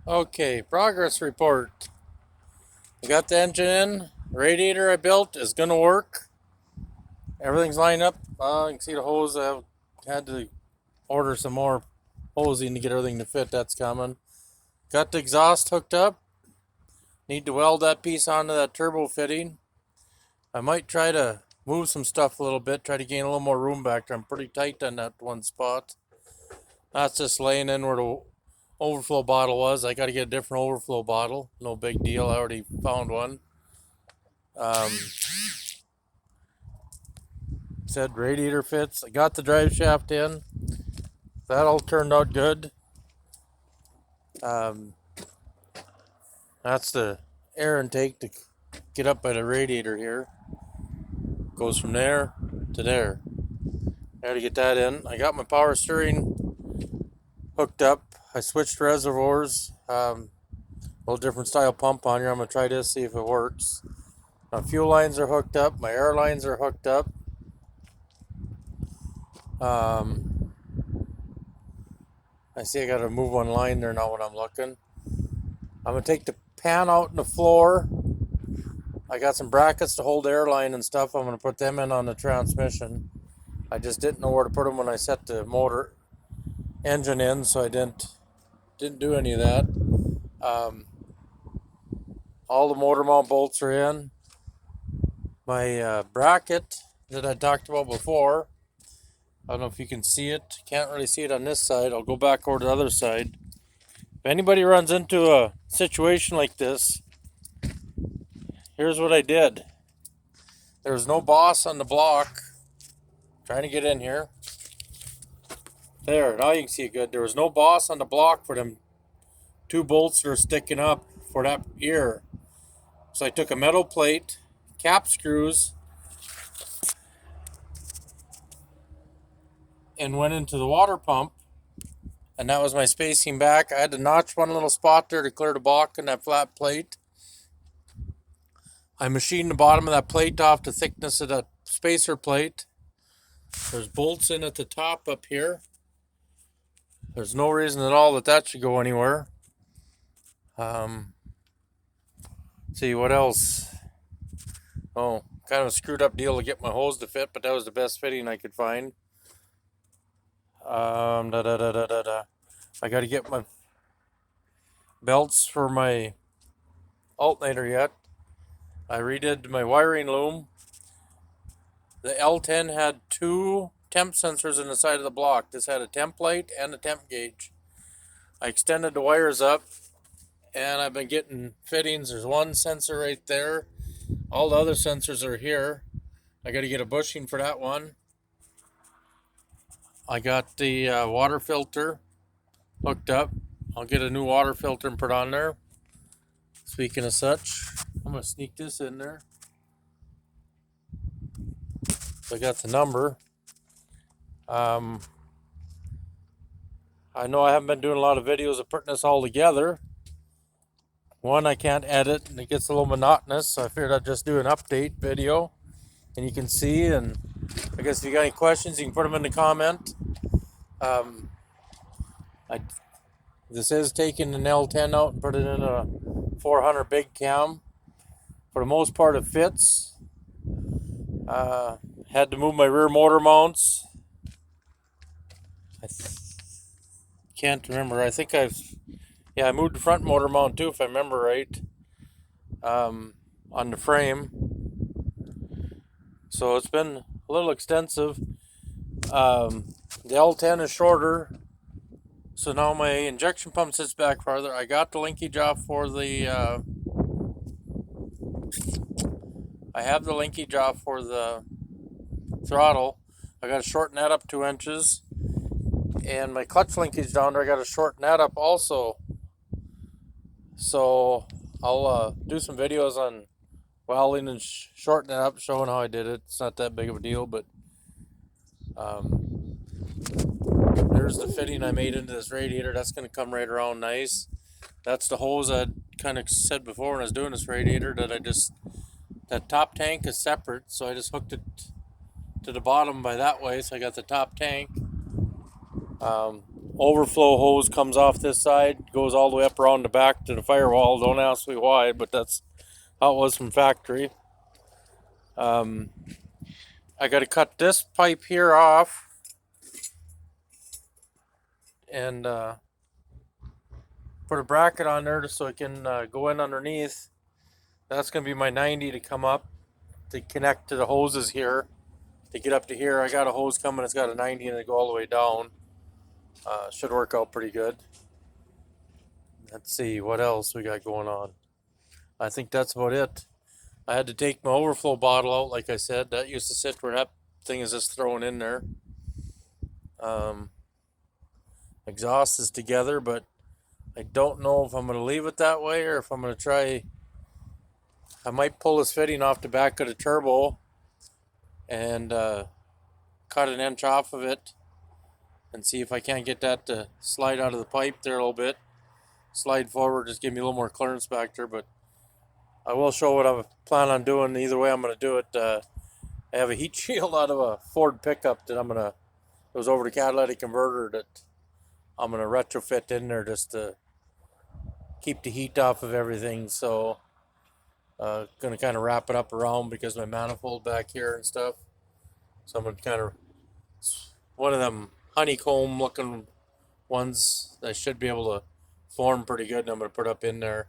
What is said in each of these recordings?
Okay, progress report. I got the engine in. Radiator I built is gonna work. Everything's lined up. You can see the hose. I had to order some more hosing to get everything to fit. That's coming. Got the exhaust hooked up. Need to weld that piece onto that turbo fitting. I might try to move some stuff a little bit. Try to gain a little more room back there. I'm pretty tight on that one spot. That's just laying in where the overflow bottle was. I got to get a different overflow bottle. No big deal. I already found one. Um, Said radiator fits. I got the drive shaft in. That all turned out good. Um, that's the air intake to get up by the radiator here. Goes from there to there. I got to get that in. I got my power steering hooked up. I switched reservoirs. A little different style pump on here. I'm going to try this, see if it works. My fuel lines are hooked up. My air lines are hooked up. I see I got to move one line there now when I'm looking. I'm going to take the pan out in the floor. I got some brackets to hold the airline and stuff. I'm going to put them in on the transmission. I just didn't know where to put them when I set the motor engine in, so I didn't do any of that. All the motor mount bolts are in. My bracket that I talked about before, I don't know if you can see it. Can't really see it on this side. I'll go back over to the other side. If anybody runs into a situation like this, here's what I did. There was no boss on the block. Trying to get in here. There, now you can see it good. There was no boss on the block for them two bolts that are sticking up for that ear. So I took a metal plate, cap screws, and went into the water pump. And that was my spacing back. I had to notch one little spot there to clear the block in that flat plate. I machined the bottom of that plate off the thickness of that spacer plate. There's bolts in at the top up here. There's no reason at all that should go anywhere. See what else? Oh, kind of a screwed up deal to get my hose to fit, but that was the best fitting I could find. I got to get my belts for my alternator yet. I redid my wiring loom. The L10 had two temp sensors in the side of the block. This had a temp light and a temp gauge. I extended the wires up, and I've been getting fittings. There's one sensor right there. All the other sensors are here. I got to get a bushing for that one. I got the water filter hooked up. I'll get a new water filter and put on there. Speaking of such, I'm going to sneak this in there. So I got the number. I know I haven't been doing a lot of videos of putting this all together. One, I can't edit and it gets a little monotonous, so I figured I'd just do an update video and you can see. And I guess if you got any questions, you can put them in the comment. This is taking an L10 out and put it in a 400 big cam. For the most part, it fits. Had to move my rear motor mounts. I can't remember. I think I moved the front motor mount too, if I remember right, on the frame. So it's been a little extensive. The L10 is shorter, so now my injection pump sits back farther. I got the linkage off for the I have the linkage off for the throttle. I got to shorten that up 2 inches, and my clutch linkage down there I got to shorten that up also. So I'll do some videos on welding and shortening it up, showing how I did it. It's not that big of a deal, but there's the fitting I made into this radiator. That's going to come right around nice. That's the hose I kind of said before when I was doing this radiator, that top tank is separate, so I just hooked it to the bottom by that way, so I got the top tank. overflow hose comes off this side, goes all the way up around the back to the firewall. Don't ask me why, but that's how it was from factory. I got to cut this pipe here off and put a bracket on there so it can go in underneath. That's going to be my 90 to come up to connect to the hoses here. To get up to here, I got a hose coming. It's got a 90 and it go all the way down. Should work out pretty good. Let's see what else we got going on. I think that's about it. I had to take my overflow bottle out, like I said. That used to sit where that thing is just thrown in there. Exhaust is together, but I don't know if I'm going to leave it that way or if I'm going to try. I might pull this fitting off the back of the turbo and cut an inch off of it and see if I can't get that to slide out of the pipe there a little bit. Slide forward, just give me a little more clearance back there, but I will show what I plan on doing. Either way I'm going to do it. I have a heat shield out of a Ford pickup that it was over the catalytic converter that I'm going to retrofit in there just to keep the heat off of everything. So going to kind of wrap it up around because my manifold back here and stuff. So I'm going to kind of, one of them honeycomb looking ones that should be able to form pretty good, and I'm going to put up in there.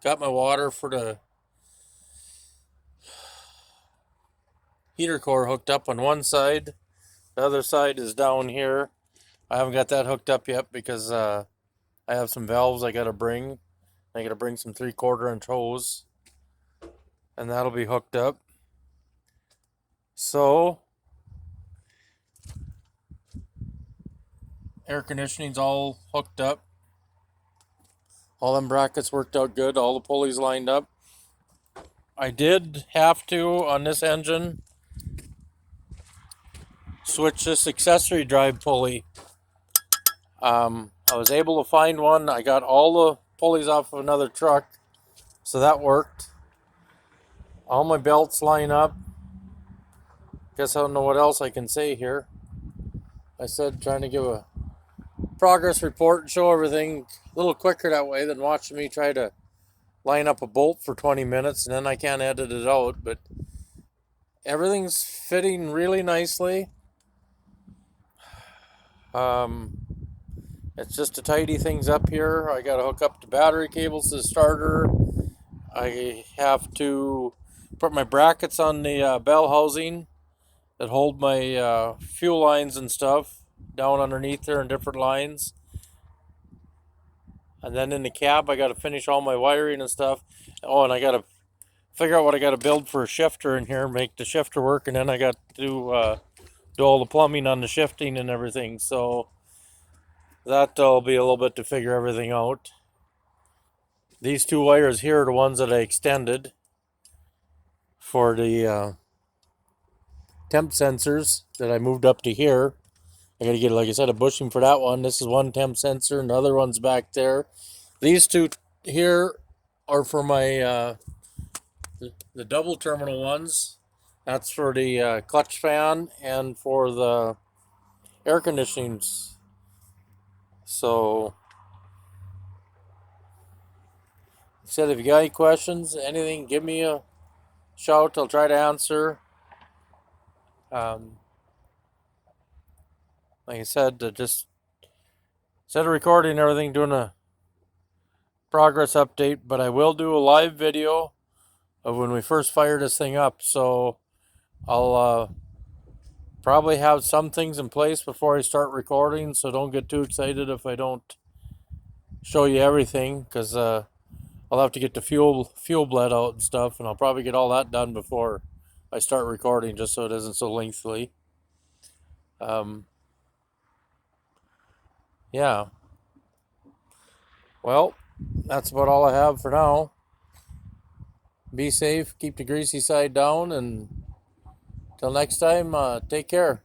Got my water for the heater core hooked up on one side. The other side is down here. I haven't got that hooked up yet because I have some valves I got to bring. I got to bring some 3/4 inch hose, and that'll be hooked up. So air conditioning's all hooked up. All them brackets worked out good. All the pulleys lined up. I did have to, on this engine, switch this accessory drive pulley. I was able to find one. I got all the pulleys off of another truck, so that worked. All my belts line up. Guess I don't know what else I can say here. I said trying to give a progress report and show everything a little quicker that way than watching me try to line up a bolt for 20 minutes and then I can't edit it out, but everything's fitting really nicely. It's just to tidy things up here. I got to hook up the battery cables to the starter. I have to put my brackets on the bell housing that hold my fuel lines and stuff down underneath there in different lines. And then in the cab, I got to finish all my wiring and stuff. Oh, and I got to figure out what I got to build for a shifter in here, make the shifter work, and then I got to do all the plumbing on the shifting and everything. So that'll be a little bit to figure everything out. These two wires here are the ones that I extended for the temp sensors that I moved up to here. I gotta get, like I said, a bushing for that one. This is one temp sensor and the other one's back there. These two here are for my the double terminal ones. That's for the clutch fan and for the air conditioning. So I said, if you got any questions, anything, give me a shout. I'll try to answer. Like I said, just instead of recording everything, doing a progress update, but I will do a live video of when we first fire this thing up. So I'll probably have some things in place before I start recording, so don't get too excited if I don't show you everything, because I'll have to get the fuel bled out and stuff, and I'll probably get all that done before I start recording, just so it isn't so lengthy. Yeah. Well, that's about all I have for now. Be safe, keep the greasy side down, and till next time, take care.